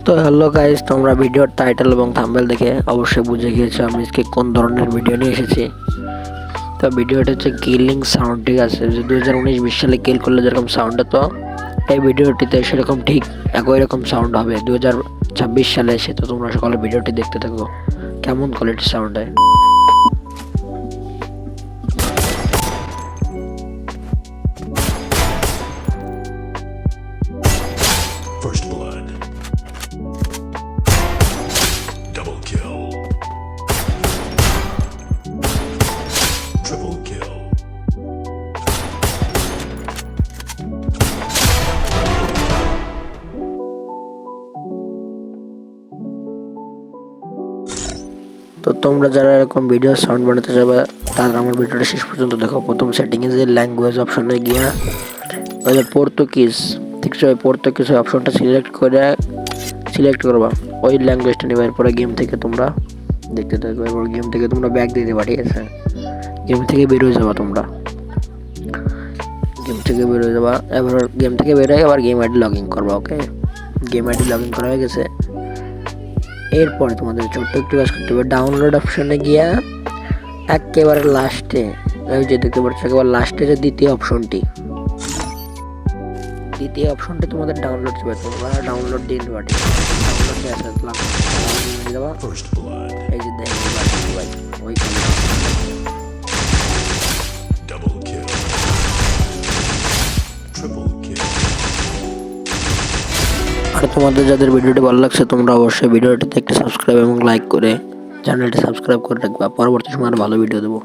তো hello guys, তোমরা ভিডিওর টাইটেল এবং থাম্বনেল দেখে অবশ্যই বুঝে গিয়েছো আমি আজকে কোন ধরনের ভিডিও নিয়ে এসেছি। তো ভিডিওটা হচ্ছে কিলিং সাউন্ড, ঠিক আছে? যে 2019-20 সালে কিল করলে যেরকম সাউন্ড হতো, এই ভিডিওটিতে সেরকম ঠিক একই রকম সাউন্ড হবে 2026 সালে এসে। তো তোমরা সকলে ভিডিওটি দেখতে থাকো কেমন কোয়ালিটির সাউন্ড হয়। First blood. Double kill. Triple kill. তো তোমরা যারা এরকম ভিডিও সাউন্ড বানাতে যাবে তারা আমার ভিডিওটা শেষ পর্যন্ত দেখো। প্রথম সেটিংয়ে যে ল্যাঙ্গুয়েজ অপশনে গিয়ে ওই যে পর্তুগিজ, ঠিক আছে, ওই পর্তুগিজ অপশনটা সিলেক্ট করবা, ওই ল্যাঙ্গুয়েজটা নেবে। এরপরে গেম থেকে তোমরা দেখতে থাকবে, এরপর গেম থেকে তোমরা ব্যাক দিয়ে দেবা, ঠিক আছে? গেম থেকে বেরোয় যাবা, তোমরা গেম থেকে বেরোয় যাবা। এবার গেম থেকে বেরোয় আবার গেম আইডি লগ ইন করবা। ওকে, গেম আইডি লগ ইন করা হয়ে গেছে। এরপরে তোমাদের ছোট্ট একটু কাজ করতে হবে, ডাউনলোড অপশনে গিয়া একেবারে লাস্টে ওই যে দেখতে পাচ্ছ, একেবারে লাস্টে যে দ্বিতীয় অপশনটি তোমাদের ডাউনলোড করবে। তোমরা ডাউনলোড দিয়ে দেবা, ঠিক আছে? ডাউনলোড দিয়ে দেবা। First blood. এই যে দেখো ওই Double kill. Triple kill. আর তোমাদের যাদের ভিডিওটি ভালো লাগছে তোমরা অবশ্যই ভিডিওটিতে একটা সাবস্ক্রাইব এবং লাইক করে চ্যানেলটি সাবস্ক্রাইব করে রাখবা। পরবর্তী সময় আরো ভালো ভিডিও দেবো।